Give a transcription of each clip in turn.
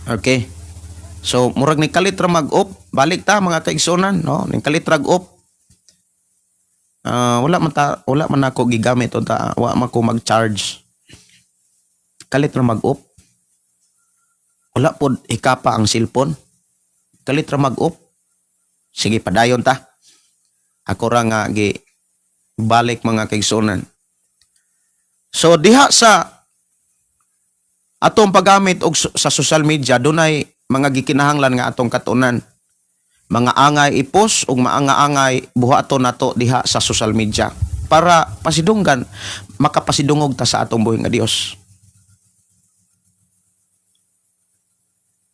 Okay. So murag ni kalit ra mag-off, balik ta mga kaigsunan, no? Ning kalit rag off. Wala man ako gigamit unta, wa man ko mag-charge. Kalit ra mag-off. Wala pod ikapa ang cellphone. Kalit ra mag-off. Sige padayon ta. Ako ra nga gi balik mga kaigsunan. So diha sa atong paggamit og sa social media dunay mga gikinahanglan nga atong katunan. Mga angay ipos ug maanga-angay buhaton nato diha sa social media para pasidunggan makapasidungog ta sa atong buhing nga Dios.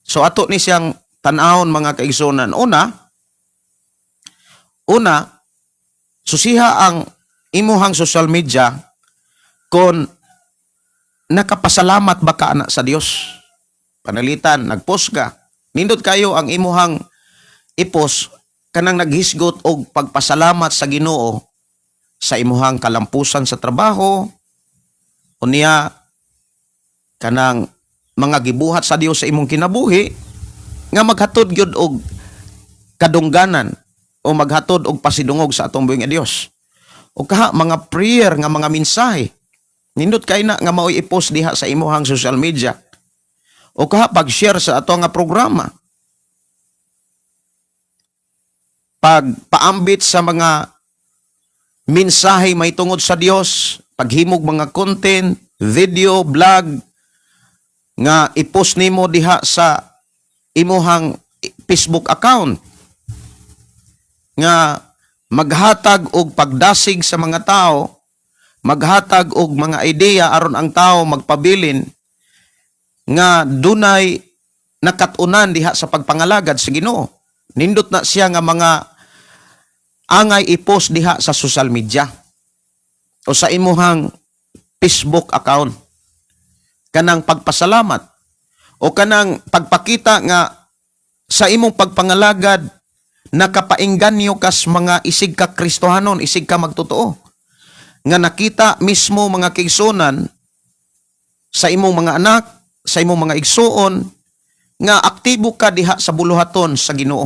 So ato ni siyang tan-awon mga kaigsunan. Una, susiha ang imuhang social media kung nakapasalamat ba ka na sa Dios. Panalitan, nagpost ka. Nindot kayo ang imuhang ipos kanang naghisgot og pagpasalamat sa Ginoo sa imuhang kalampusan sa trabaho unya kanang mga gibuhat sa Dios sa imong kinabuhi nga maghatod gyud og kadungganan o maghatod og pasidungog sa atong buhing nga Dios. O kaha mga prayer nga mga mensahe nindot kay na nga maoy i-post diha sa imuhang social media. O kaha pag-share sa ato nga programa. Pagpaambit sa mga mensahe may tungod sa Dios, paghimog mga content, video, vlog nga i-post nimo diha sa imuhang Facebook account nga maghatag og pagdasig sa mga tao, maghatag og mga ideya aron ang tao magpabilin nga dunay nakatunan diha sa pagpangalagad sa Ginoo. Nindot na siya nga mga angay i-post diha sa social media o sa imuhang Facebook account. Kanang pagpasalamat o kanang pagpakita nga sa imong pagpangalagad nakapaingganyo kas mga isig ka Kristohanon, isig ka magtotoo. Nga nakita mismo mga kaigsunan sa imong mga anak, sa imong mga igsuon, nga aktibo ka diha sa buluhaton sa Ginoo.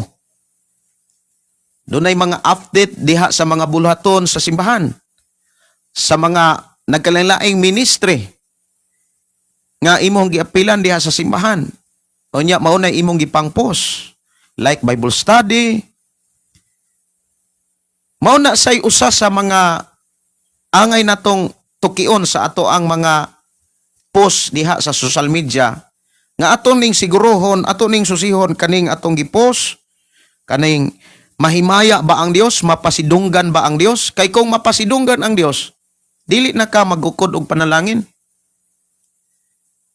Dunay mga update diha sa mga buluhaton sa simbahan, sa mga nagkalain-laing ministry nga imong giapilan diha sa simbahan. O nya mao na imong gipang-post like Bible study. Mao na say usa sa mga angay natong tukion sa ato ang mga post diha sa social media nga aton ning sigurohon, aton ning susihon kaning atong gipost, kaning mahimaya ba ang Dios, mapasidunggan ba ang Dios? Kay kung mapasidunggan ang Dios, dili na ka magukod og panalangin.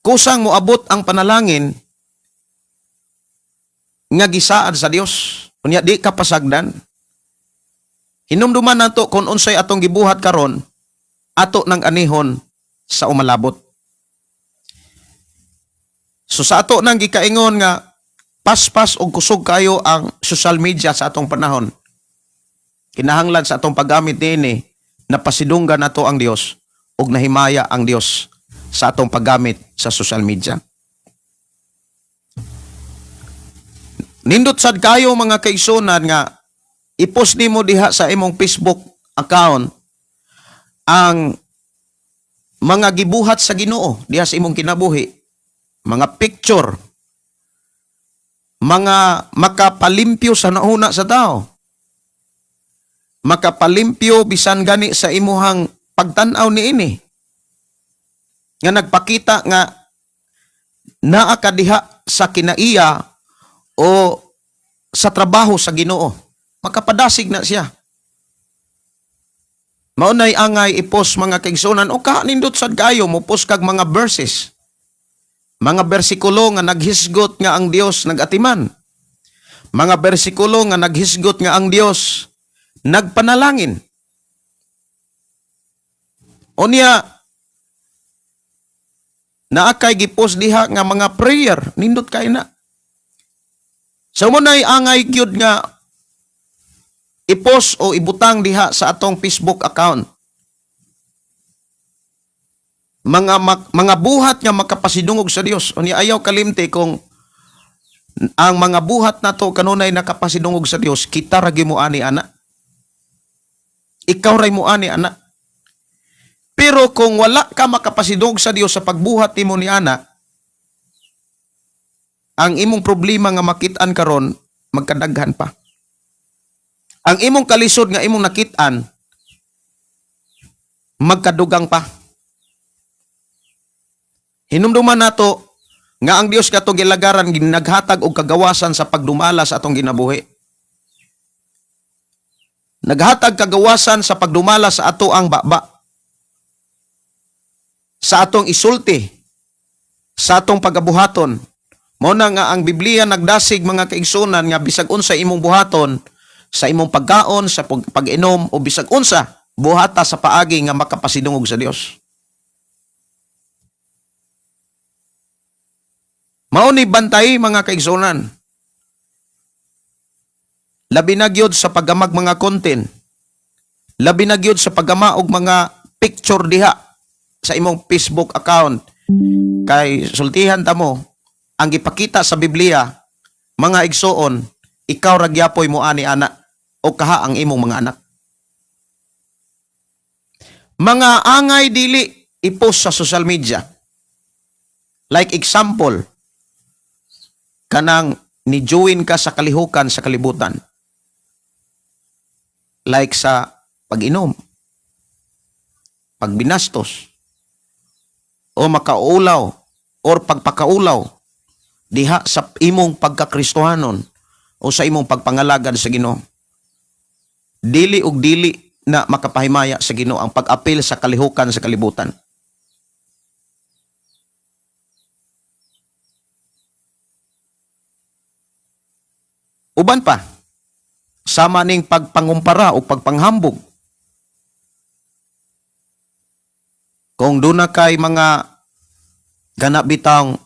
Kusang moabot ang panalangin nga gisaad sa Dios. Unya di ka pasagdan. Hinumduman nato kung unsay atong gibuhat karon, ato nang anihon sa umalabot. So sa ato nang gikaingon nga paspas og kusog kayo ang social media sa atong panahon. Kinahanglan sa atong paggamit niini na pasidunggan nato ang Dios ug nahimaya ang Dios sa atong paggamit sa social media. Nindot sad kayo mga kaigsunan nga i-post nimo diha sa imong Facebook account ang mga gibuhat sa Ginoo diha sa imong kinabuhi. Mga picture, mga makapalimpyo sa nauna sa tao, makapalimpyo bisan gani sa imuhang pagtan-aw niini, nga nagpakita nga naa ka diha sa kinaiya o sa trabaho sa Ginoo, makapadasig na siya. Maunay angay i-post mga kaigsunan o kanindot sad kayo mo post kag mga verses. Mga bersikulo nga naghisgot nga ang Dios nagatiman. Mga bersikulo nga naghisgot nga ang Dios nagpanalangin. Unya naakay gipost diha nga mga prayer, nindot kay na. So munay angay gyud nga i-post o ibutang diha sa atong Facebook account. Mga buhat nga makapasidungog sa Dios. Unya ayaw kalimti kung Ang mga buhat na to kanunay nakapasidungog sa Dios, kita ragi mo ani ana. Ikaw ray mo ani ana. Pero kung wala ka makapasidungog sa Dios sa pagbuhat nimo ni ana, ang imong problema nga makit-an karon magkadaghan pa. Ang imong kalisod nga imong nakit-an magkadugang pa. Hinumduman nato nga ang Dios katong gilagaran ginaghatag og kagawasan sa pagdumala sa atong ginabuhi. Naghatag kagawasan sa pagdumala sa ato ang baba. Sa atong isulti, sa atong pagabuhaton. Mao na nga ang Biblia nagdasig mga kaigsunan nga bisag unsa imong buhaton, sa imong pagkaon, sa pag-inom o bisag unsa buhata sa paagi nga makapasidungog sa Dios. Mao ni bantay mga kaigsunan. Labi na gyud sa paggamag mga content. Labi na gyud sa paggama og mga picture diha sa imong Facebook account. Kay sultihan ta mo ang gipakita sa Biblia, mga igsoon, ikaw ragyapoy mo ani anak o kaha ang imong mga anak. Mga angay dili ipost sa social media. Like example, kanang ni-join ka sa kalihukan sa kalibutan. Like sa pag-inom, pagbinastos, o makaulaw, or pagpakaulaw, diha sa imong pagkakristohanon o sa imong pagpangalagad sa Ginoo. Dili ug dili na makapahimaya sa Ginoo ang pag-apil sa kalihukan sa kalibutan. Uban pa, sama ning pagpangumpara o pagpanghambog. Kung doon na kay mga ganap bitang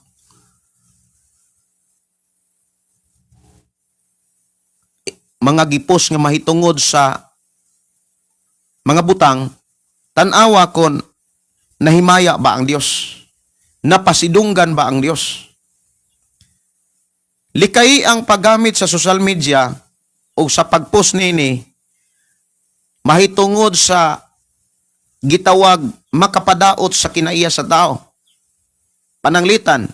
mga gipos nga mahitungod sa mga butang, tanawa kon nahimaya ba ang Dios? Napasidunggan ba ang Dios? Likay ang paggamit sa social media o sa pagpost nini mahitungod sa gitawag makapadaot sa kinaiya sa tao. Pananglitan,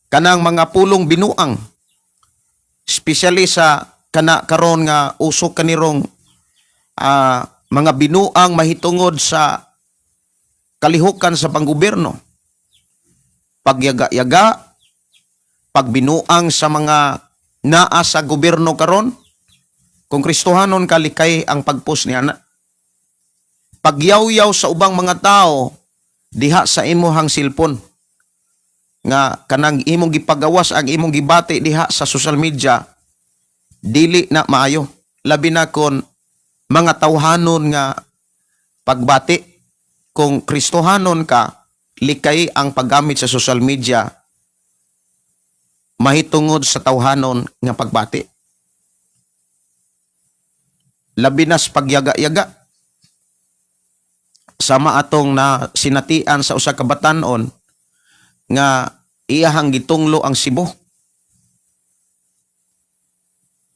kanang mga pulong binuang, especially sa kana karon nga usok kanirong mga binuang mahitungod sa kalihukan sa panggobyerno. Pagyaga-yaga, pagbinuang sa mga naa sa gobyerno karon, kung Kristohanon kalikay ang pagpost niya na. Pagyaw-yaw sa ubang mga tao diha sa imuhang silpon nga kanang imong gipagawas ang imong gibati diha sa social media, dili na maayo. Labi na kon mga tawhanon nga pagbati. Kung Kristohanon ka, likay ang paggamit sa social media mahitungod sa tawhanon nga pagbati. Labi na sa pagyaga-yaga. Sama atong na sinatian sa usa ka batan-on nga iyahang gitunglo ang Cebu.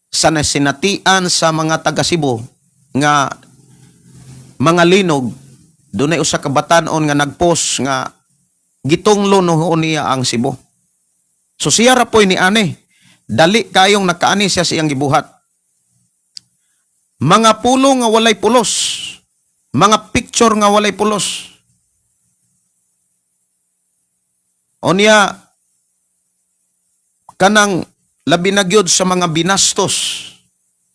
Sa nasinatian sa mga taga Cebu nga mga linog, dunay usa ka batan-on nga nagpost nga gitunglo noon niya ang Cebu. So siya ra poy ni ani, dali kayong nakaani siya sa iyang gibuhat. Mga pulong nga walay pulos, mga picture nga walay pulos. O niya, kanang labi na gyud sa mga binastos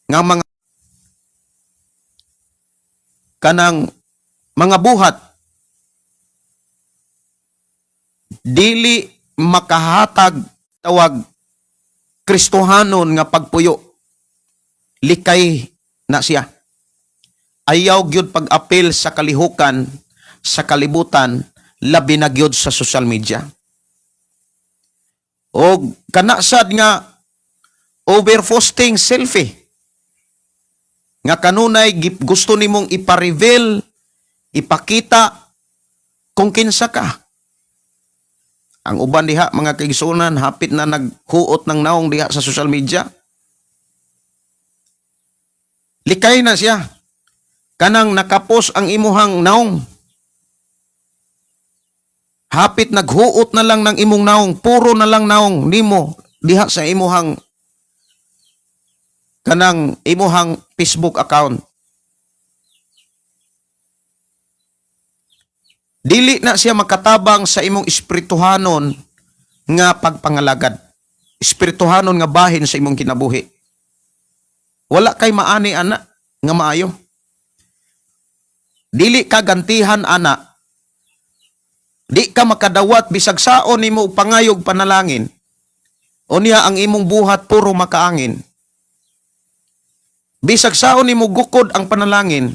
nga mga kanang mga buhat dili makahatag tawag Kristohanon nga pagpuyo. Likay na siya. Ayaw gyud pag-apil sa kalihukan sa kalibutan, labi na gyud sa social media. O kanasad nga overposting selfie nga kanunay gusto nimong ipa-reveal, ipakita kung kinsa ka. Ang uban diha mga kaigsunan hapit na naghuot ng naong diha sa social media. Likay na siya. Kanang nakapos ang imuhang naong. Hapit naghuot na lang ng imong naong, puro na lang naong nimo diha sa imuhang kanang imuhang Facebook account. Dili na siya makatabang sa imong espirituhanon nga pagpangalagad. Espirituhanon nga bahin sa imong kinabuhi. Wala kay maani ana nga maayo. Dili ka gantihan ana. Di ka makadawat bisag saon nimo pangayog panalangin. Unya ang imong buhat puro makaangin. Bisag saon nimo gukod ang panalangin,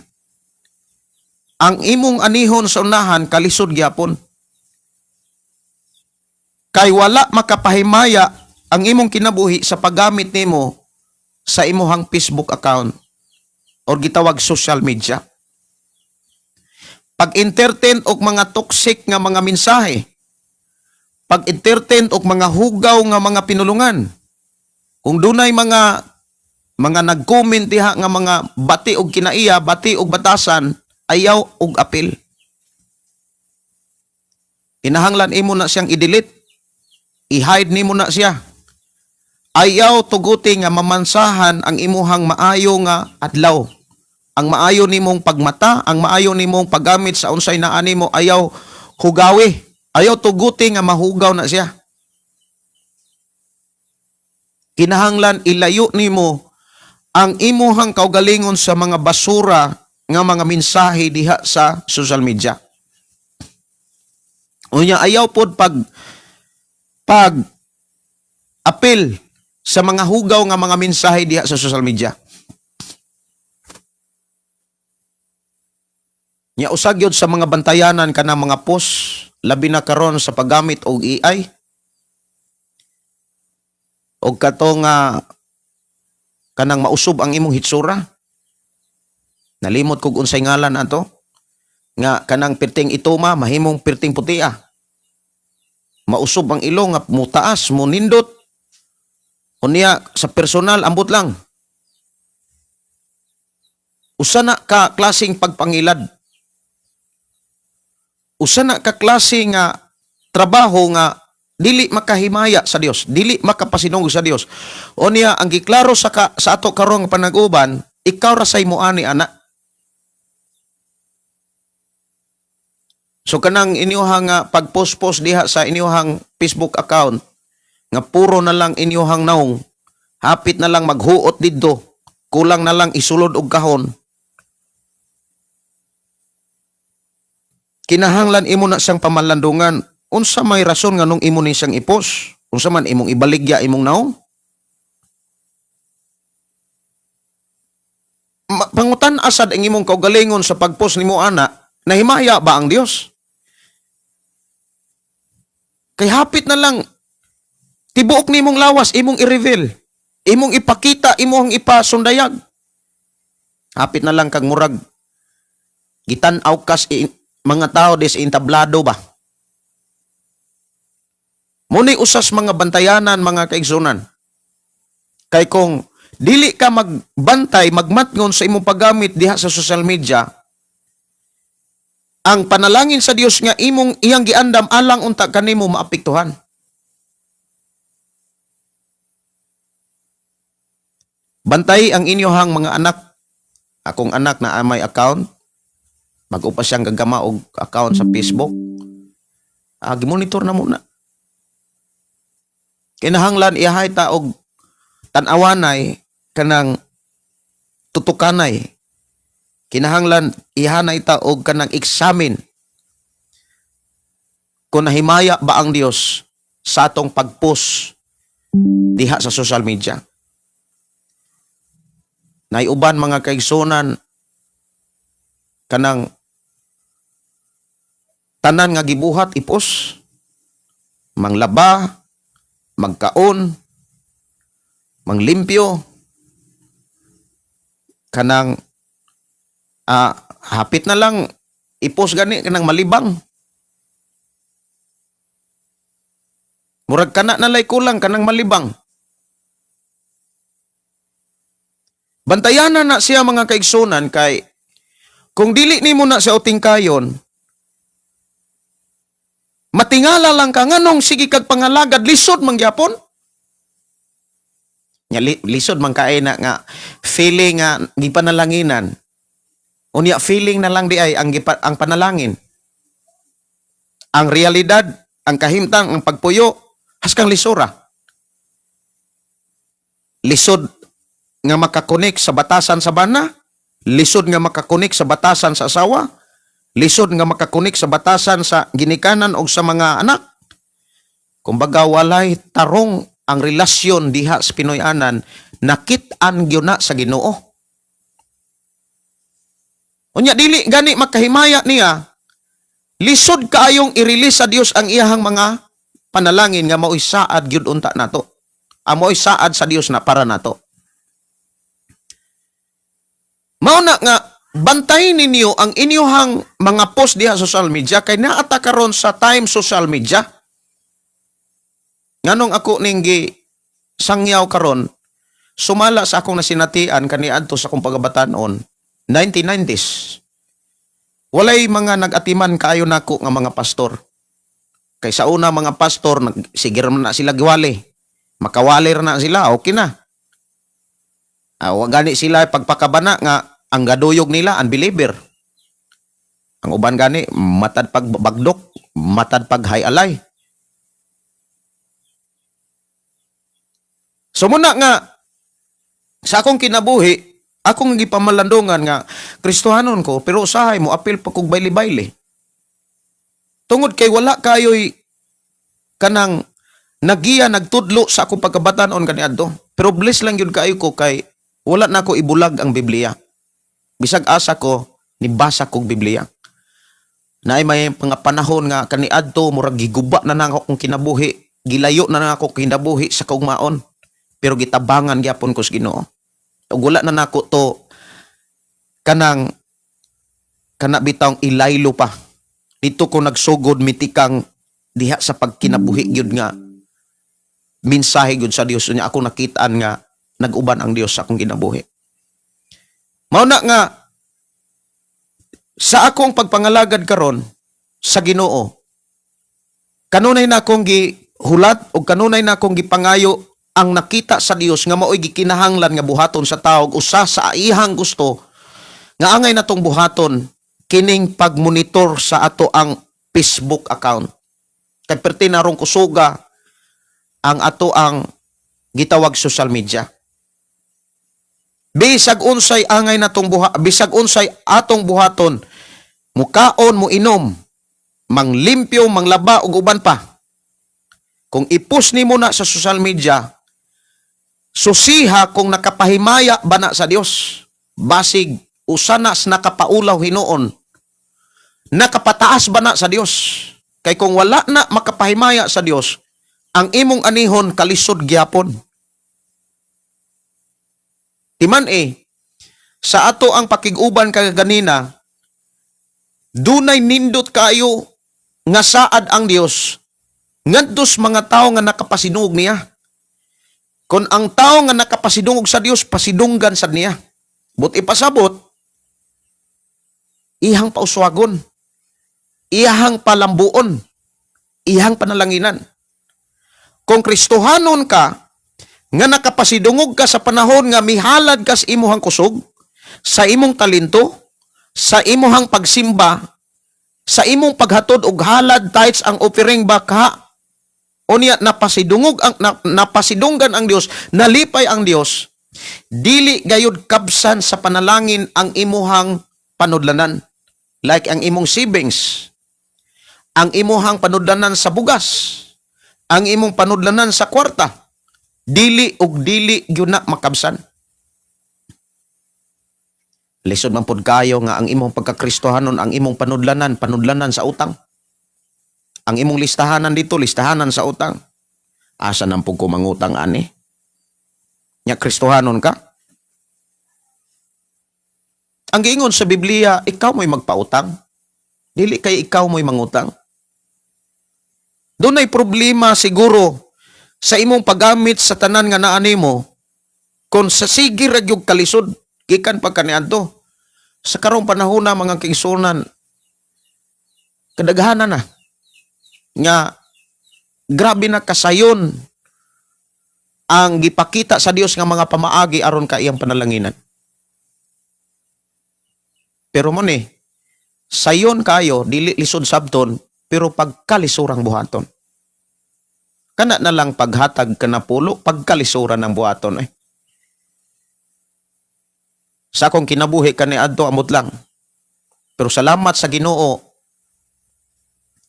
ang imong anihon sa unahan kalisod gyapon. Kay wala makapahimaya ang imong kinabuhi sa paggamit nimo sa imuhang Facebook account o gitawag social media. Pag-entertain og mga toxic nga mga mensahe, pag-entertain og mga hugaw nga mga pinulungan, kung dunay mga nag-comment diha nga mga bati og kinaiya, bati og batasan, ayaw og apil. Kinahanglan imo na siyang i-delete. I-hide nimo na siya. Ayaw tuguti nga mamansahan ang imuhang maayo nga adlaw. Ang maayo nimong pagmata, ang maayo nimong paggamit sa unsay naa nimo, ayaw hugawi. Ayaw tuguti nga mahugaw na siya. Kinahanglan ilayo nimo ang imuhang kaugalingon sa mga basura nga mga mensahe diha sa social media. Unya ayaw pod pag apil sa mga hugaw nga mga mensahe diha sa social media. Nya usag yun sa mga bantayanan kanang mga post, labi na karon sa paggamit og AI. Og katong kanang mausob ang imong hitsura. Nalimot kog unsay ngalan ato nga kanang pirting ituma mahimong pirting putia. Mausob ang ilong nga mutaas mo nindot. Unya sa personal ambot lang. Usa na ka klaseng pagpangilad. Usa na ka klase nga trabaho nga dili makahimaya sa Dios, dili makapasinog sa Dios. Unya ang giklaro sa ato karong panag-uban, ikaw ra say moani ana. So kanang inyuhang pag-post diha sa inyuhang Facebook account nga puro na lang inyuhang naong, hapit na lang maghuot didto, kulang na lang isulod og kahon. Kinahanglan imo na siyang pamalandungan. Unsa may rason nga nung imo ni siyang ipos? Unsa man imong ibaligya imong naong? Pangutan asad ang imong kaugalingon sa pagpost nimo ana, nahimaya ba ang Dios? Kay hapit na lang tibuok nimong lawas imong i-reveal, imong ipakita, imong ipasundayag. Hapit na lang kag murag gitan-aw kas mga tao des intablado ba? Muni usas mga bantayanan mga kaigsunan. Kay kung dili ka magbantay, magmatngon sa imong paggamit diha sa social media, ang panalangin sa Dios nga iyang giandam alang unta kanimo maapektuhan. Bantay ang inyohang mga anak. Akong anak na may account, mag-upa siyang gagama og account sa Facebook. Gimonitor na muna. Kinahanglan iyahay ta og tan-awanay kanang tutukanay. Kinahanglan ihanay ta og kanang examine kung nahimaya ba ang Dios sa atong pag-post diha sa social media. Naiuban mga kaigsunan kanang tanan nga gibuhat ipos, manglaba, magkaon, manglimpyo, kanang hapit na lang ipos gani kanang malibang. Murag kana nalay kulang kanang malibang. Bantayanan na siya mga kaigsunan kay kung dili nimo na sa utingkayon, matingala lang ka nganong sige kag pangalagad lisod man gyapon. Nya lisod man kaay na nga feeling nga gipanalanginan. Unya feeling na lang di ay ang panalangin. Ang realidad, ang kahimtang, ang pagpuyo, haskang lisura. Lisod nga makakonek sa batasan sa bana, lisod nga makakonek sa batasan sa asawa, lisod nga makakonek sa batasan sa ginikanan o sa mga anak. Kumbaga walay tarong ang relasyon diha sa Pinoyanan, nakit-an gyud na sa Ginoo. Unya dili gani makahimaya niya, lisod kaayong i-release sa Dios ang iyahang mga panalangin nga mao'y saad gyud unta nato. Amoy saad sa Dios na para nato. Mauna nga bantayin ninyo ang inyong mga post diha sa social media kay naata karon sa time social media. Nganong ako ning sangyaw karon sumala sa akong nasinatian kaniadto sa akong pagabatanon 1990s. Walay mga nag-atiman kaayo nako nga mga pastor. Kay sa una mga pastor sige ra na sila giwali. Makawali ra na sila, okay na. Wa gani sila pagpakabana nga ang gaduyog nila unbeliever. Ang uban gani matad pag bagdok, matad pag hayalay. So muna nga sa akong kinabuhi, akong gipamalandungan nga Kristohanon ko pero usahay mo apil pa kog bayli-bayli. Tungod kay wala kayo'y kanang nagiya nagtudlo sa akong pagkabatanon kaniadto. Pero bless lang yun kayo ko kay wala na ako ibulag ang Biblia. Bisag asa ko nibasa kog Biblia. Naay may mga panahon nga kaniadto murag giguba na nang akong kinabuhi, gilayo na nang ako kinabuhi sa kaugmaon. Pero gitabangan gyapon ko sa Ginoo. Ug wala na nako to kana bitawng ilaylo pa. Dito ko nagsugod mitikang diha sa pagkinabuhi gyud nga mensahe gyud sa Dios unya ako nakitaan nga nag-uban ang Dios sa akong kinabuhi. Mao na nga sa akong pagpangalagad karon sa Ginoo, kanunay na akong gihulat o kanunay na akong gipangayo ang nakita sa Dios nga mao'y gikinahanglan nga buhaton sa tao usa sa iyang gusto nga angay natong buhaton kining pagmonitor sa ato ang Facebook account. Kay perti na rong kusuga ang ato ang gitawag social media. Bisag unsay angay natong bisag unsay atong buhaton, mukaon mo inom, manglimpyo, manglaba ug uban pa. Kung i-post nimo na sa social media, susiha kung nakapahimaya ba na sa Dios. Basig usanas nakapaulaw hinuon. Nakapataas ba na sa Dios? Kay kung wala na makapahimaya sa Dios, ang imong anihon kalisod gyapon. Timan sa ato ang pakiguban kagaganina, dunay nindot kayo nga saad ang Dios ngadtos mga tao nga nakapasidungog niya. Kung ang tao nga nakapasidungog sa Dios, pasidunggan sa niya. But ipasabot, ihang pauswagon, ihang palambuon, ihang panalanginan. Kung Kristohanon ka, nga nakapasidungog ka sa panahon nga mihalad ka sa imuhang kusog, sa imong talento, sa imuhang pagsimba, sa imong paghatod og halad tithes ang offering baka, unya napasidunggan ang Dios, nalipay ang Dios, dili gayud kabsan sa panalangin ang imuhang panudlanan. Like ang imong savings, ang imuhang panudlanan sa bugas, ang imong panudlanan sa kwarta, dili ug dili gyud na makabsan. Lisod man pud kayo nga ang imong pagkakristohanon, ang imong panudlanan sa utang. Ang imong listahanan dito, listahanan sa utang. Asa nang pug ko mangutang ani? Nya Kristohanon ka? Ang giingon sa Biblia, ikaw mo'y magpautang. Dili kay ikaw mo'y mangutang. Dunay problema siguro sa imong paggamit sa tanan nga naa nimo kung sa sige ra gyud kalisod gikan pa kaniadto. Sa karong panahon na mga kaigsunan, kadaghanan na nga grabe na kasayon ang gipakita sa Dios nga mga pamaagi aron ka iyang panalanginan. Pero mo ni, sayon kayo, dili lisod sabton, pero pagkalisuran buhaton. Kana na lang paghatag ka na pulo, pagkalisuran ng buhaton. Sa akong kinabuhi kaniadto amot lang. Pero salamat sa Ginoo,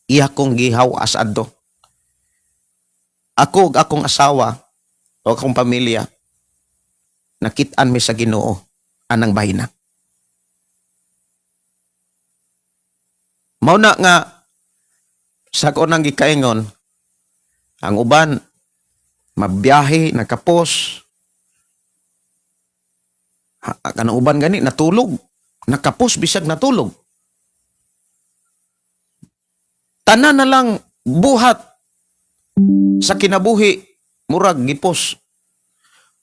iya kong gihawas adto. Ako ug akong asawa o akong pamilya, nakit-an mi sa Ginoo anang bahina. Mao na nga sa ako nang gikaingon, ang uban mabiyahe, nakapos. Kanang uban gani natulog, nakapos bisag natulog. Tanan na lang buhat sa kinabuhi murag gipos.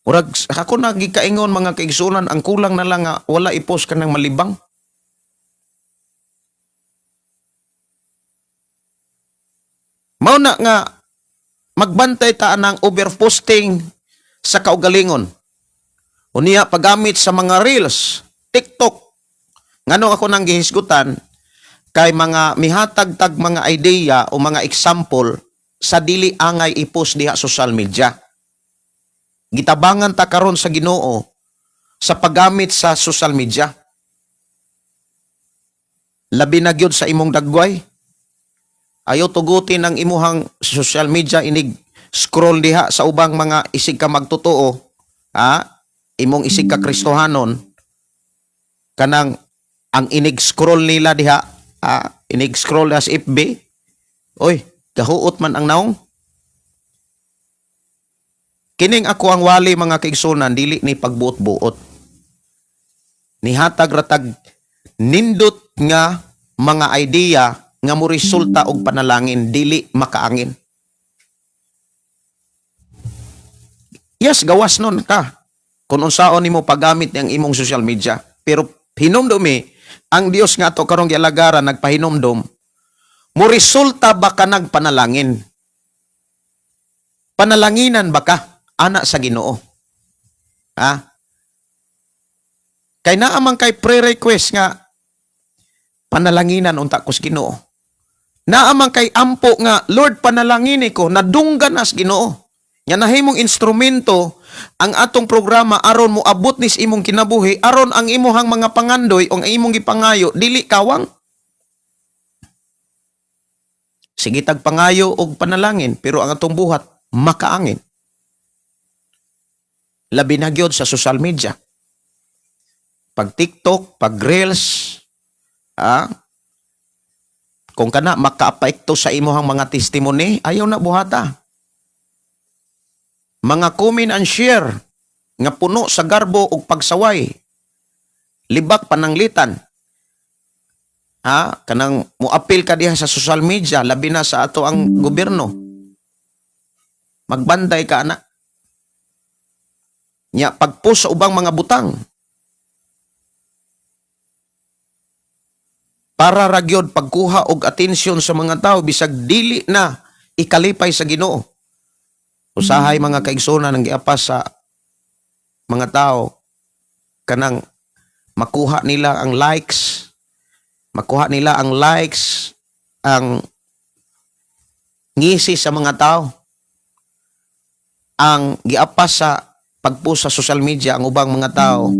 Murag ako na gikaingon mga kaigsunan, ang kulang na lang nga wala ipos kanang malibang. Mao na nga magbantay ta ng overposting sa kaugalingon. Unya paggamit sa mga reels, TikTok. Ngano ako nang gihisgutan kay mga mihatag-tag mga idea o mga example sa dili angay i-post diha social media. Gitabangan ta karon sa Ginoo sa paggamit sa social media. Labi na gyud sa imong dagway. Ayaw tugutin ang imuhang social media, inig scroll diha sa ubang mga isig ka magtotoo, imong isig ka Kristohanon, kanang ang inig scroll nila diha, inig scroll as FB, oy, kahuot man ang naong. Kining ako ang wali mga kaigsunan, dili ni pagbuot-buot. Nihatag ratag nindot nga mga idea nga mo resulta og panalangin, dili makaangin. Yes, gawas nun ka kung unsaon nimo paggamit ng imong social media. Pero hinumdumi, ang Dios nga to karong gialagaran nagpahinumdom, mo resulta ba ka nagpanalangin? Panalanginan ba ka, anak sa Ginoo? Kay naamang kay pre-request nga panalanginan unta ko sa Ginoo. Naamang kay ampo nga, Lord, panalangini ko, nadunggan as Ginoo. Nga nahimong instrumento ang atong programa aron mo abot nis imong kinabuhi, aron ang imuhang mga pangandoy o ang imong gipangayo, dili kawang. Sige tag pangayo og panalangin, pero ang atong buhat, makaangin. Labi na gyud sa social media. Pag TikTok, pag Reels, kung kana makaapekto sa imuhang mga testimony, ayaw na buhata. Mga comment and share nga puno sa garbo ug pagsaway, libak pananglitan. Kanang muapil ka diha sa social media, labi na sa ato ang gobyerno. Magbantay ka ana. Nya pagpost sa ubang mga butang. Para ragyod pagkuha og atensyon sa mga tao bisag dili na ikalipay sa Ginoo. Usahay mga kaigsunan ang giapas sa mga tao kanang makuha nila ang likes, ang ngisi sa mga tao. Ang giapas sa pagpost sa social media ang ubang mga tao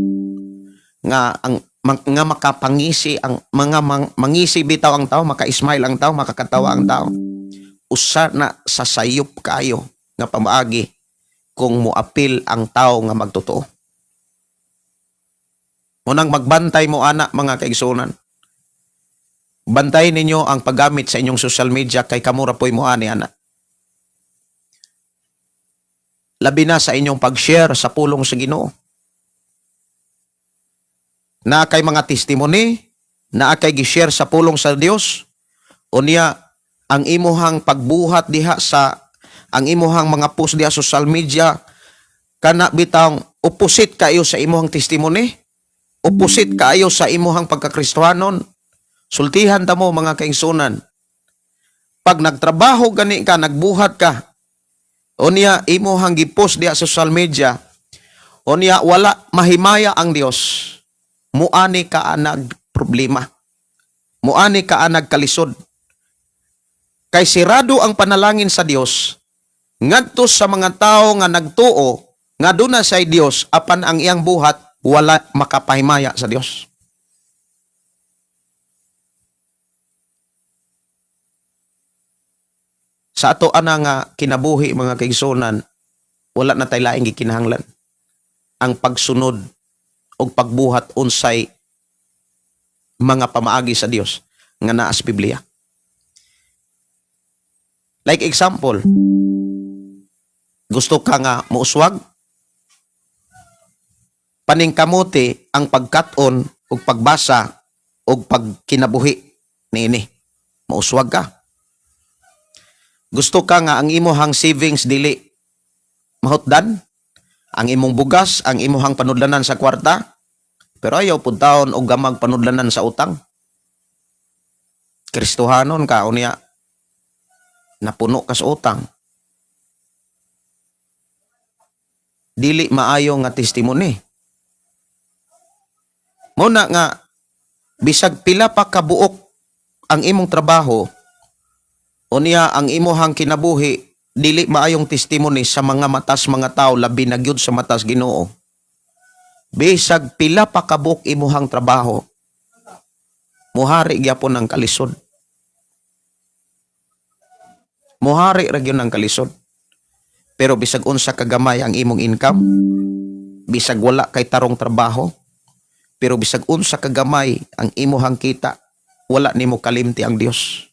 nga nga makapangisi ang mga mangisi bitaw ang tao, maka-smile ang tao, makakatawa ang tao. Usa na sa sayop kayo nga pamaagi kung muapil ang tao nga magtotoo. Munang magbantay mo ana mga kaigsunan. Bantayin ninyo ang paggamit sa inyong social media kay kamura po'y mo ani ana. Labi na sa inyong pag-share sa pulong sa Ginoo. Na kay mga testimony, na kay gi-share sa pulong sa Dios, o niya ang imuhang pagbuhat diha sa ang imuhang mga post diha sa social media kana bitang opposite kayo sa imuhang testimony, opposite kayo sa imuhang pagkakristohanon, sultihan ta mo mga kaigsunan. Pag nagtrabaho gani ka, nagbuhat ka, unya imuhang gipost diha sa social media, unya wala mahimaya ang Dios, muani ka anag problema. Muani ka anag kalisod. Kay sirado ang panalangin sa Dios ngadto sa mga tao nga nagtuo nga duna say Dios apan ang iyang buhat wala makapahimaya sa Dios. Sa ato ana nga kinabuhi mga kaigsunan, wala na tay laing gikinahanglan ang pagsunod o pagbuhat unsay mga pamaagi sa Dios nga naa sa Biblia. Like example, gusto ka nga muuswag, paningkamuti ang pagkat-on o pagbasa o pagkinabuhi niini. Muuswag ka. Gusto ka nga ang imuhang savings dili mahutdan, ang imong bugas, ang imuhang panudlanan sa kwarta, pero ayaw pud taon og gamag panudlanan sa utang. Kristohanon ka unya napuno ka sa utang. Dili maayo nga testimony. Muna nga bisag pila pa kabuok ang imong trabaho, unya ang imuhang kinabuhi dili maayong testimony sa mga matas mga tao, labi na gyud sa matas Ginoo. Bisag pila pa kabuok imuhang trabaho, muhari gyapon ang kalisod. Muhari ra gyud ang kalisod. Pero bisag unsa kagamay ang imong income, bisag wala kay tarong trabaho, pero bisag unsa kagamay ang imuhang kita, wala nimo kalimti ang Dios.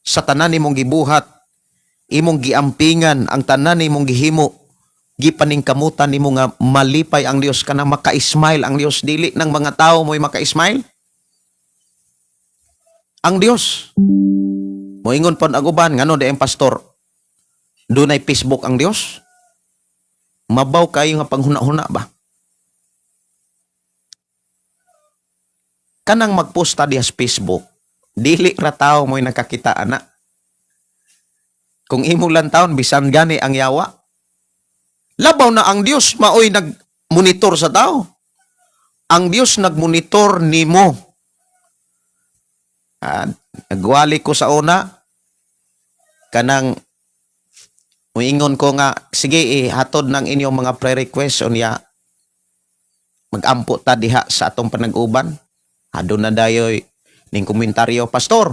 Sa tanan nimong gibuhat, imong giampingan, ang tanan nimong gihimo, gipaningkamutan nimo nga malipay ang Dios, kanang maka-smile ang Dios, dili ng mga tao mo'y maka-smile. Ang Dios. Moingon pon ang uban ngano di ang pastor, dunay Facebook ang Dios? Mabaw kayo nga panghuna-huna ba? Kanang magposta diha sa Facebook, dili ra tao mo'y nakakita ana. Kung imong lantaon bisan gani ang yawa, labaw na ang Dios maoy nagmonitor sa tao. Ang Dios nagmonitor nimo. Nagwali ko sa una, kanang muingon ko nga, sige hatod ng inyong mga pre-request unya magampo ta diha sa atong panag-uban. Adun na dayoy ning komentaryo, pastor,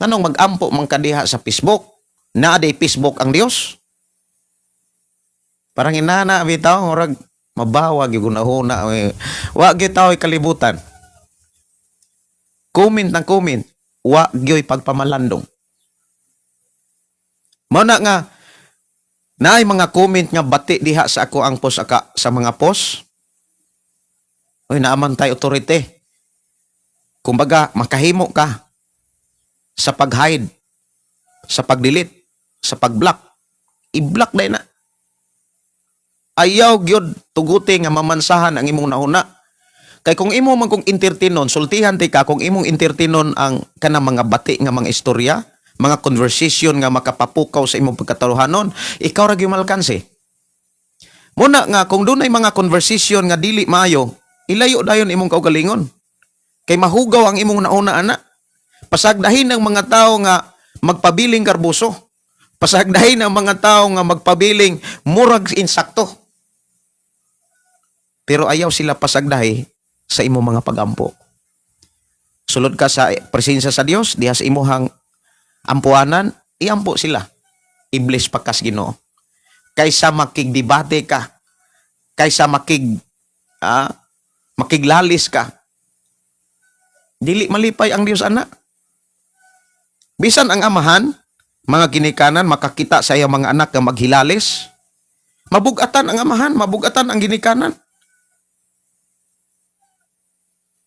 nganong magampo man ka diha sa Facebook? Naa day Facebook ang Dios? Parang inana bitaw, murag mabawa gyud gunahuna. Wa gyud tao'y kalibutan. Comment ng comment, wa gyoy pagpamalandong. Mao na nga naay mga comment nga bati diha sa ako ang post sa mga post. Oy, naaman tay authority. Kumbaga, makahimo ka sa pag-hide, sa pag-delete, sa pag-block. I-block day na. Ayaw gyud tuguti nga mamansahan ang imong nauna. Kay kung imo man kung entertainon, sultihan ti ka kung imong entertainon ang kanang mga bati nga mga istorya, mga conversation nga makapapukaw sa imong pagkataluhanon, ikaw ra gyud malkanse. Muna nga kung dunay mga conversation nga dili maayo, ilayo dayon imong kaugalingon. Kay mahugaw ang imong nauna ana. Pasagdahin ng mga tao nga magpabiling karbuso. Pasagdahin ng mga tao nga magpabiling murag insakto. Pero ayaw sila pasagdahi sa imong mga pagampo. Sulod ka sa presensya sa Dios, diha sa imuhang ampuanan, iampo sila. Iblis pakas Ginoo. Kaysa makigdebate ka, kaysa makiglalis ka, dili malipay ang Dios ana. Bisan ang amahan, mga ginikanan, makakita sa iyang mga anak nga maghilalis, mabugatan ang amahan, mabugatan ang ginikanan.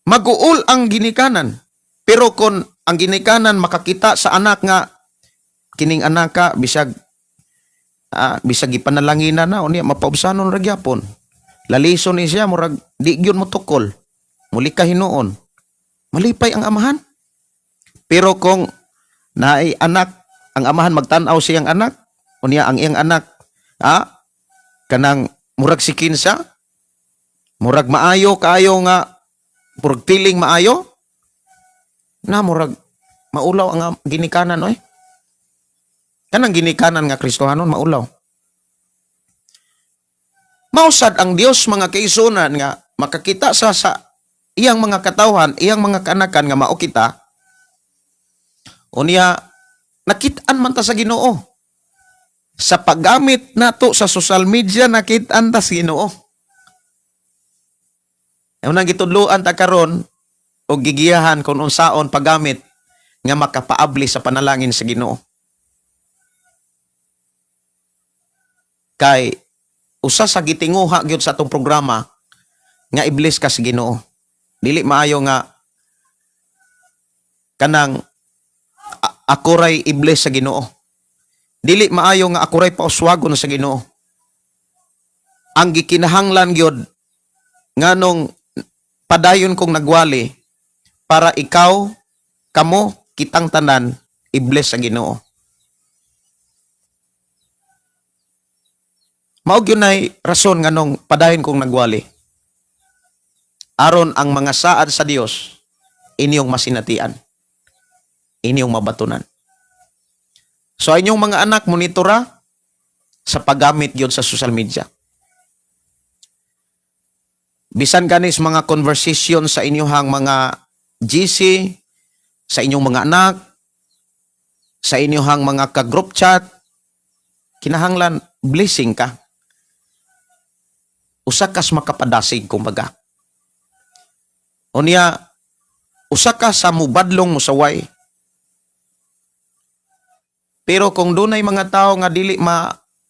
Maguol ang ginikanan. Pero kung ang ginikanan makakita sa anak nga kining anak ka bisag ipanalangina na unya mapaubsanon ra gyapon. Lalison ni siya murag di gyud mo tukol. Muli ka hinuon. Malipay ang amahan. Pero kung naay anak, ang amahan magtan-aw siyang anak, unya ang iyang anak, kanang murag sikin siya, murag maayo kaayo nga, murag feeling maayo, na murag maulaw ang ginikanan, oy. Kanang ginikanan nga Kristohanon, maulaw. Mausad ang Dios mga kaisunan nga makakita sa iyang mga katawhan, iyang mga kanakan nga mao kita, unya nakitaan man ta sa Ginoo. Sa paggamit nato sa social media nakitaan ta sa Ginoo. Unang gitudloan ta karon og gigiyahan kung unsaon paggamit nga makapaabli sa panalangin sa Ginoo. Kay usa sa gitinguha gyud sa atong programa nga i-bless ka sa Ginoo. Dili maayo nga kanang ako ray i-bless sa Ginoo. Dili maayo nga ako ray pauswagon sa Ginoo. Ang gikinahanglan gyud nganong padayon kong nagwali para ikaw, kamo, kitang tanan i-bless sa Ginoo. Mao gyud nay rason nganong padayon kong nagwali. Aron ang mga saad sa Dios inyong masinatian, inyong mabatunan. So inyong mga anak monitora sa paggamit gyud sa social media. Bisan kanis mga conversation sa inyong mga GC, sa inyong mga anak, sa inyong mga ka-group chat, kinahanglan blessing ka. Usa kas makapadasig kumbaga. Unya, usa ka sa mubadlong musaway. Pero kung dunay mga tao nga dili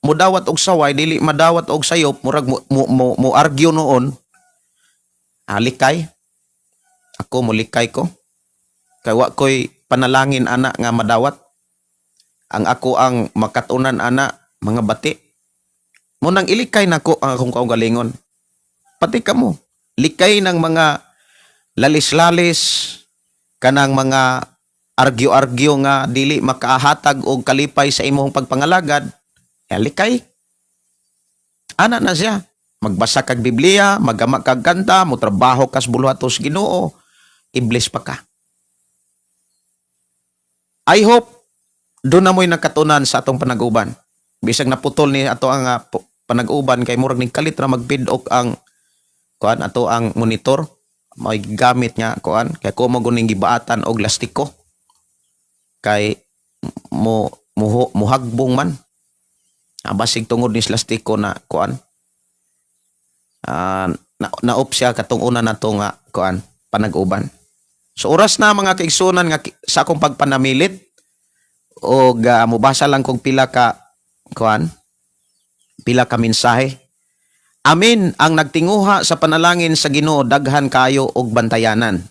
mudawat og saway, dili madawat og sayop, murag mo argue noon, likay. Ako mulikay ko. Kay wa ko'y panalangin ana nga madawat. Ang ako ang makatunan ana mga bati. Munang ilikay nako ang akong kaugalingon. Pati kamo, likay ng mga lalis-lalis, kanang mga argyo-argyo nga dili makahatag og kalipay sa imong pagpangalagad, likay. Ana na siya. Magbasa kag Biblia, magama kag kanta, mo trabaho kas buluhatos Ginoo, i-bless pa ka. I hope doon na mo'y nakatunan sa atong panag-uban. Bisag naputol ni ato ang panag-uban kay murag ning kalit na magpidok ang kuan ato ang monitor. May gamit niya kuan kay ko mo guning gibaatan og lastiko. Kay muhagbong man. Basig tungod ni lastiko na kuan. Naop siya katong una na to nga kuan panag-uban. So oras na mga kaigsunan nga sa akong pagpanamilit o mubasa lang kong pila ka mensahe. Amin ang nagtinguha sa panalangin sa Ginoo daghan kayo og bantayanan.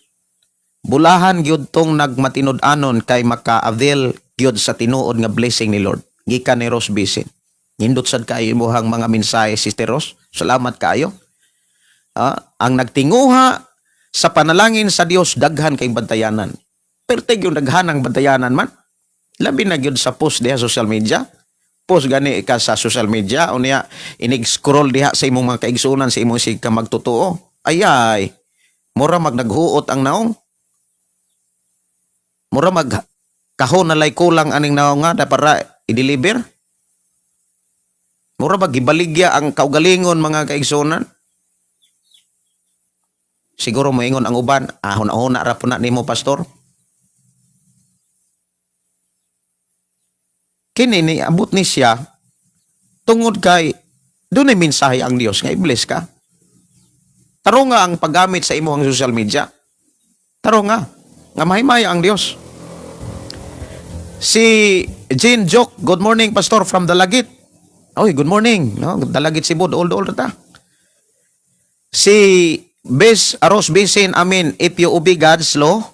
Bulahan gyud tong nagmatinud-anon kay maka-avail gyud sa tinuod nga blessing ni Lord. Gikan ni Rose Bisin. Nindot sad kayo imuhang mga mensahe, Sister Rose. Salamat kayo. Ang nagtinguha sa panalangin sa Dios daghan kay bantayanan. Pero yung daghan ang bantayanan man. Labi na gyud sa post diha social media. Post gani ka sa social media unya inig-scroll diha sa imong mga kaigsunan sa imong sig ka magtotoo. Ayay. Mura magnaghuot ang naong. Mura kahon na lay kulang aning naong nga para i-deliver. Mura ba gibaligya ang kaugalingon mga kaigsunan? Siguro moingon ang uban, huna-huna ra po na nimo pastor. Kini ni abot ni siya tungod kay dunay mensahe ang Dios nga i-bless ka. Taro nga ang paggamit sa imong social media. Taro nga mahimaya ang Dios. Si Jean Joke, good morning pastor from Dalagit. Oy, good morning. No, Dalagit Cebu, old ta. Si Bes Aros Bisin, amin, if you obey God's law,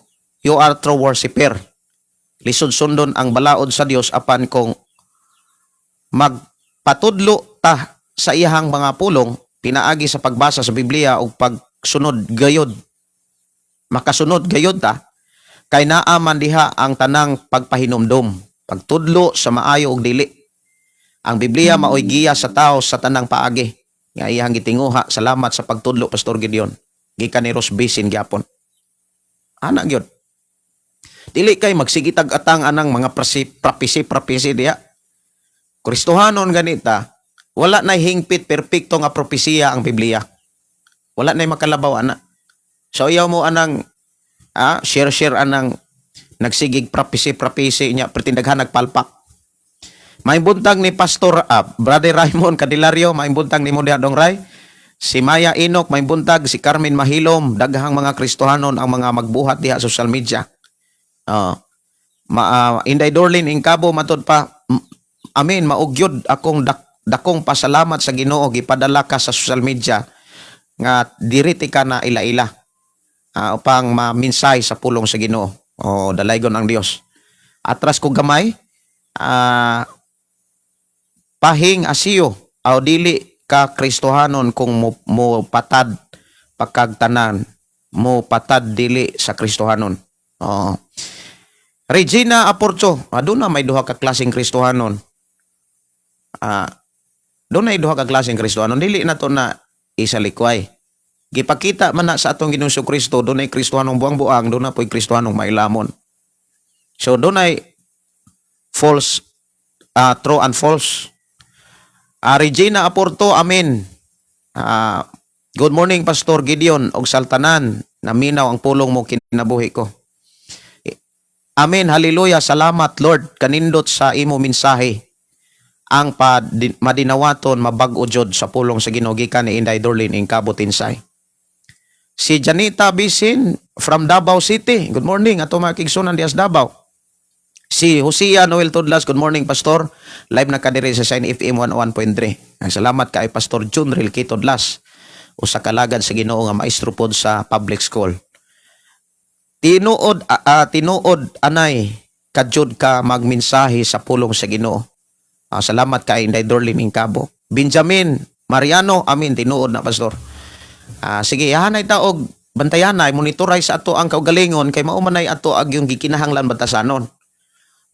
you are true worshiper. Lisod sundon ang balaod sa Dios apan kung magpatudlo ta sa iyahang mga pulong pinaagi sa pagbasa sa Biblia o pagsunod gayod, makasunod gayod ta, kay naaman diha ang tanang pagpahinumdom, pagtudlo sa maayo og dili. Ang Biblia maoy giya sa tao sa tanang paagi. Nga iyang gitinguha, salamat sa pagtudlo Pastor Gideon. Gikan ni Ross Basin gyapon. Ana gyud. Dili kay magsigitag atang anang mga prophecy diha. Kristohanon ganita, wala na hingpit perpekto nga propesiya ang Biblia. Wala na makalabaw ana. So ayaw mo anang share anang nagsigig prophecy nya pretindaghan nagpalpak. May buntag ni Pastor Brother Raymond Cadillario, may buntag ni Modia Dongray, si Maya Inok, may buntag si Carmen Mahilom, daghang mga Kristohanon ang mga magbuhat diha sa social media. Inday Dorlin Ingkabo matod pa, amen, maugyod akong dakong pasalamat sa Ginoo gipadala ka sa social media nga diriti ka na ila-ila upang maminsay sa pulong sa Ginoo. Dalaygon ang Dios. Atras ko gamay, pahing asiyo aw dili ka Kristohanon kung mo patad pagkagtanan, mo patad dili sa Kristohanon. Regina Aporcho, doon na may duha ka klaseng Kristohanon. Doon na duha ka klaseng Kristohanon, dili na to na isa likway. Gipakita man na sa atong Ginoong Kristo, doon ay Kristohanong buang-buang, doon na po'y Kristohanong mailamon. So doon ay false, true and false. Regina Aporto, amen. Good morning, Pastor Gideon, og saltanan, naminaw ang pulong mo kinabuhi ko. Amen, hallelujah, salamat Lord, kanindot sa imo mensahe. Ang madinawaton, mabag-o jud sa pulong sa Ginoo gikan ni Inday Dorlin Ingkabo Tinsay. Si Janita Bisin from Davao City, good morning, ato mga kigsunan dias Davao. Si Hosea Noel Tudlas, good morning Pastor. Live na kadiri sa Sign FM 101.3. Salamat kay Pastor Jun Rilke Tudlas. Usa ka lagad sa Ginoo nga maestro pod sa public school. Tinuod anay kadjud ka magmensahe sa pulong sa Ginoo. Salamat kay Inday Dorlin Ingkabo. Benjamin Mariano, amin, tinuod na Pastor. Sige, yahanay ta og bantayanay, monitoray sa ato ang kaugalingon kay mao manay ato ag yung gikinahanglan batasanon.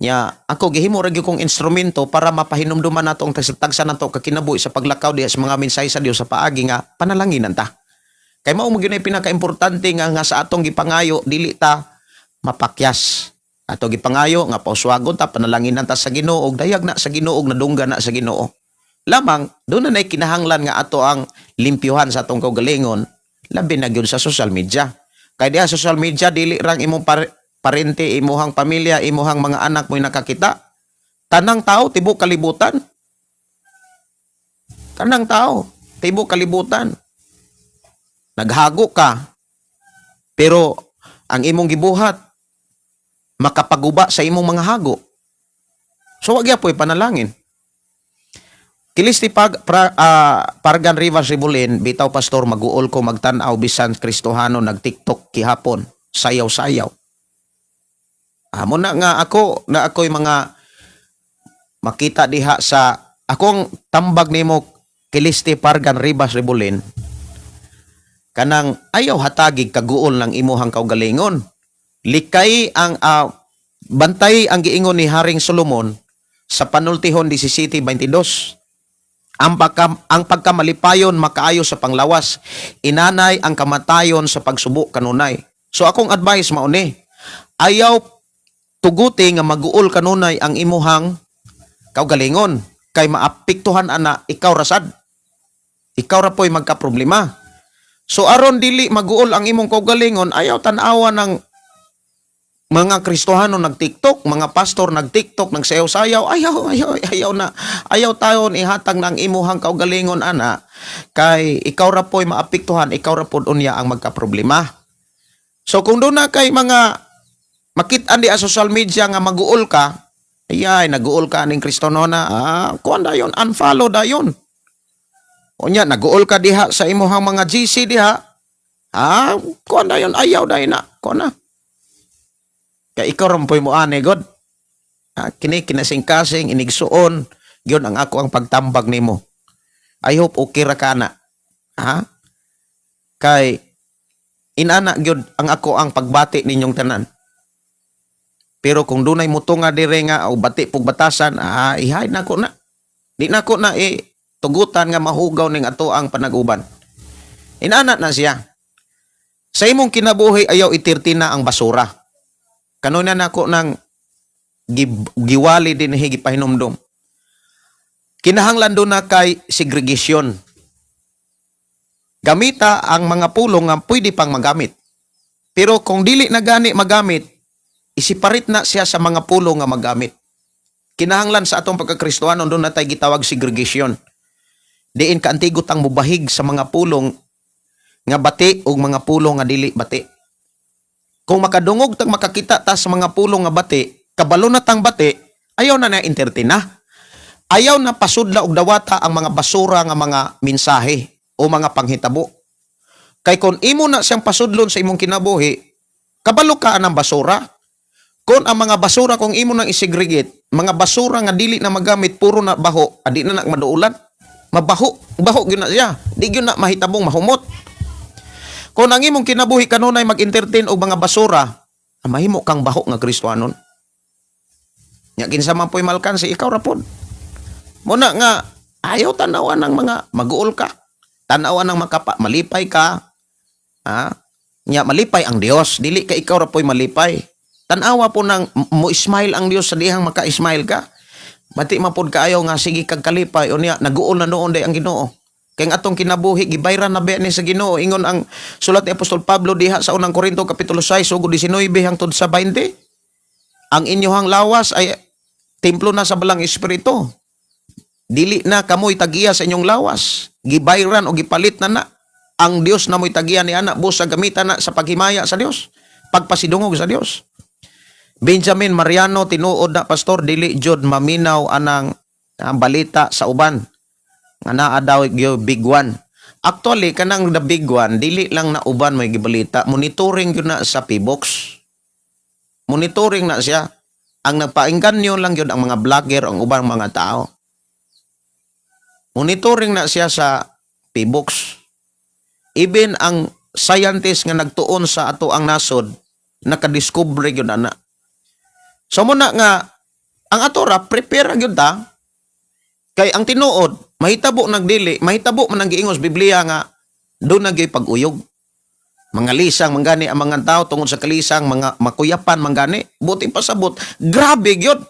Nya ako gihimo ra gyud kong instrumento para mapahinumduman nato ang tagsa nato kakinabuhi sa paglakaw diha sa mga mensahe sa Dios sa paagi nga panalanginan ta. Kay mao mo gyud ay pinaka-importante nga sa atong gipangayo dili ta mapakyas. Ato gipangayo nga pauswagon ta panalanginan ta sa Ginoo og dayag na sa Ginoo og nadungga na sa Ginoo. Lamang doon na kinahanglan nga ato ang limpyuhan sa atong kaugalingon labi na gyud sa social media. Kay diha sa social media dili rang imong parente, imuhang pamilya, imuhang mga anak mo'y nakakita. Tanang tao, tibok kalibutan. Tanang tao, tibok kalibutan. Naghago ka, pero ang imong gibuhat, makapaguba sa imong mga hago. So, wag po'y panalangin. Kilisti Pargan Rivers Ribulin, bitaw Pastor, mag-uol ko magtanaw bisan Kristohano, nag-TikTok kihapon, sayaw-sayaw. Muna nga ako'y mga makita diha sa akong tambag nimo Kilisti Pargan Rivas Ribulin. Kanang ayaw hatagig kaguol ng imuhang kaugalingon. Likay ang bantay ang giingon ni Haring Solomon sa Panultihon 17:22. Ang pagkamalipayon makaayo sa panglawas, inanay ang kamatayon sa pagsubo kanunay. So akong advice mao ni, ayaw tuguti nga mag-uol kanunay ang imuhang kaugalingon kay maapektuhan ana ikaw rasad. Ikaw ra po'y magka-problema. So aron dili mag-uol ang imong kaugalingon, ayaw tan-awa ng mga Kristohano nag-TikTok, mga pastor nag-TikTok, nagsayaw-sayaw, ayaw na. Ayaw tayon ihatag ng imuhang kaugalingon ana kay ikaw ra po'y maapektuhan, ikaw ra pod unya ang magka-problema. So kung doon na kay mga makit-an di social media nga mag-uol ka, nag-uol ka ning Kristohano na, kuan dayon, unfollow dayon. Unya, nag-uol ka diha sa imuhang mga GC diha, kuan dayon, ayaw dayon na, kuan na. Kay ikaw rampoy mo ane god. Kini kinasing-kasing inigsuon gyud ang ako ang pagtambag nimo. I hope okay ra ka na. Ha? Kay inana gyud ang ako ang pagbati ninyong tanan. Pero kung dunay mutunga dire nga o bati pug batasan, ihay nako na. Di nako na tugutan nga mahugaw ning ato ang panag-uban. Inana na siya. Sa imong kinabuhi ayaw itirti na ang basura. Kanuna nako nang giwali din higipahinomdom. Kinahanglan do na kay segregation. Gamita ang mga pulong nga pwede pang magamit. Pero kung dili na gani magamit, isiparit na siya sa mga pulong nga magamit. Kinahanglan sa atong pagkakristohanon doon na tayo gitawag segregation. Diin kaantigot ang mubahig sa mga pulong nga bati o mga pulong nga dili bati. Kung makadungog tang makakita ta sa mga pulong nga bati, kabalo na tang bati, ayaw na entertain. Ayaw na pasudla og dawata ang mga basura nga mga mensahe o mga panghitabo. Kay kung imo na siyang pasudlon sa imong kinabuhi, kabalo ka anang basura. Kung ang mga basura kung imo nang isegregate, mga basura nga dili na magamit puro na baho, adi na maduulan. Baho gyud na siya. Di gyud na mahitabong mahumot. Kung ang imong kinabuhi kanunay mag-entertain og mga basura, mahimo kang baho nga Kristohanon. Nya kinsa man po'y malkansi ikaw ra pod. Muna nga ayaw tanawan ng mga maguol ka. Tanawan ng makapa, malipay ka. Nya malipay ang Dios, dili ka ikaw ra po'y malipay. Tanawa po nang mo smile ang Dios sa dihang maka-smile ka. Bati mapod ka ayaw nga sige kag kalipay unya naguol na noon day ang Ginoo. Kay nga atong kinabuhi gibayran na ba ni sa Ginoo ingon ang sulat ni Apostol Pablo diha sa unang Korinto kapitulo 6 ug 19 hangtod sa 20. Ang inyohang lawas ay templo na sa balang espiritu. Dili na kamoy tagiya sa inyong lawas. Gibayran o gipalit na ang Dios na mo'y tagiya ni anak busa gamitan na sa paghimaya sa Dios. Pagpasidungog sa Dios. Benjamin Mariano tinuod na pastor dili jud maminaw anang balita sa uban. Nga naa daw yung big one. Actually, kanang the big one, dili lang na uban may gibalita. Monitoring yun na sa P-Box. Monitoring na siya. Ang nagpainggan nyo lang yun ang mga vlogger, ang ubang mga tao. Monitoring na siya sa P-Box. Even ang scientist nga nagtuon sa ato ang nasod, nakadiscover yun na. So muna nga, ang ato ra, prepare yun ta. Kay ang tinuod, mahitabo nagdili, mahitabo man ang giingos Biblia nga doon nagyoy pag-uyog. Mga lisang manggani ang mga tao tungod sa kalisang, mga makuyapan manggani, buti pasabot, grabe gyud.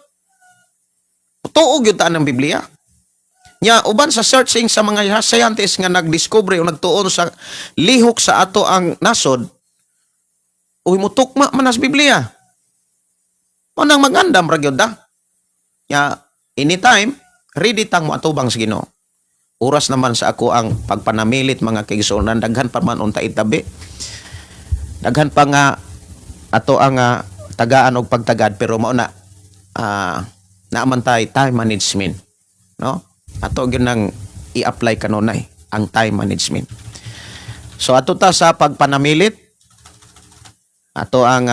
Tuog gyud ta ang Biblia. Nya uban sa searching sa mga scientists nga nagdiscover o nagtuon sa lihok sa ato ang nasod, uy mutukma man as Biblia. Manang magandam ra gyud ta. Nya anytime ready tang mo atubang sa Ginoo. Oras naman sa ako ang pagpanamilit mga kaigsuonan, daghan pa man unta itabi. Daghan pa nga ato ang tagaan og pagtagad pero mao na naaman tay time management, no? Ato gyud nang i-apply kanunay ang time management. So ato ta sa pagpanamilit, ato ang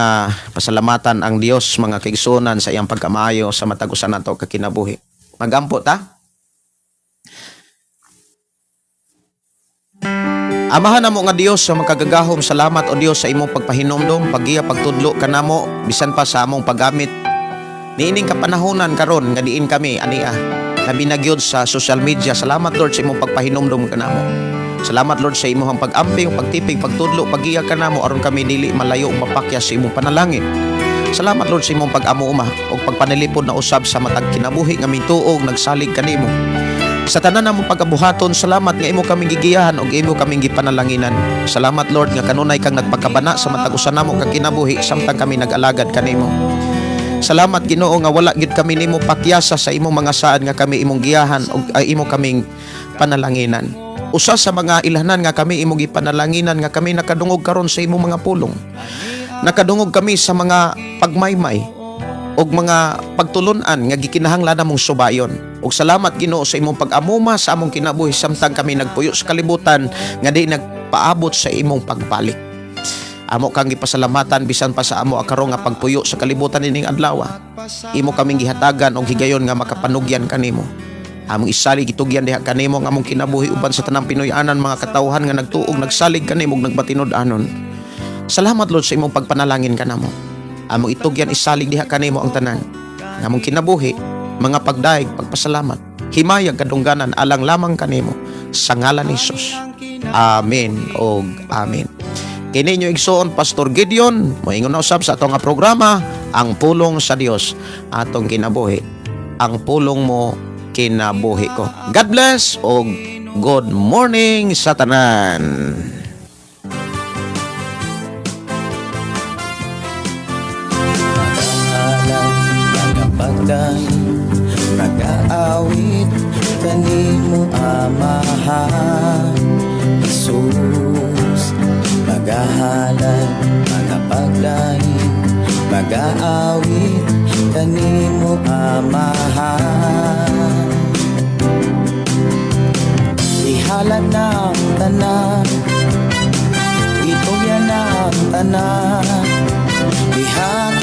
pasalamatan ang Dios mga kaigsuonan sa iyang pagkamaayo sa matag usa nato ka kinabuhi. Magampo ta. Amahan namo nga Dios sa makagagahom, salamat o Dios sa imong pagpahinomdom, pagiya pagtudlo kanamo bisan pa sa among paggamit. Niining kapanahonan karon nga diin kami ania labi na gyud sa social media. Salamat Lord sa imong pagpahinomdom kanamo. Salamat Lord sa imong pag-amping, pagtipig, pagtudlo, pagiya kanamo aron kami dili malayo mapakyas sa imong panalangin. Salamat Lord sa imong pag-amuuma o pagpanilipod na usab sa matag kinabuhi nga mituog nagsalig kanimo. Sa tanan namong pagabuhaton, salamat nga imo kaming gigiyahan og imo kaming gipanalanginan. Salamat Lord nga kanunay kang nagpakabana sa matag usa namo ka kinabuhi samtang kami nag-alagad kanimo. Salamat Ginoo nga wala gid kami nimo pakyasa sa imong mga saad nga kami imong giyahan og imo kaming panalanginan. Usa sa mga ilhanan nga kami imong gipanalanginan nga kami nakadungog karon sa imong mga pulong. Nakadungog kami sa mga pagmaymay og mga pagtulunan nga gikinahanglan namong subayon. Ug salamat Ginoo sa imong pag-amuma sa among kinabuhi samtang kami nagpuyo sa kalibutan nga di nagpaabot sa imong pagbalik. Amo kang gipasalamatan bisan pa sa amo akaron nga pagpuyo sa kalibutan ining adlaw. Imo kaming gihatagan og higayon nga makapanugyan kanimo. Among isalig itugyan diha kanimo nga among kinabuhi uban sa tanang Pinoy-anan mga katawhan nga nagtuog nagsalig kanimo ug nagbatinod-anon. Salamat Lord sa imong pagpanalangin kanamo. Among itugyan isalig diha kanimo ang tanan. Nga among kinabuhi, mga pagdaig, pagpasalamat, himayag kadungganan alang lamang kanimo sa ngalan ni Hesus. Amen og amen. Kini inyo igsoon Pastor Gideon, moingon na usab sa atong nga programa, ang pulong sa Dios atong kinabuhi. Ang pulong mo kinabuhi ko. God bless o good morning sa tanan. Mag-aawit kanimo Amahan Jesus, magahalad, magapaglain, mag-aawit kanimo Amahan. Ihalad ng tanan, ito yan ang tanan, ihalad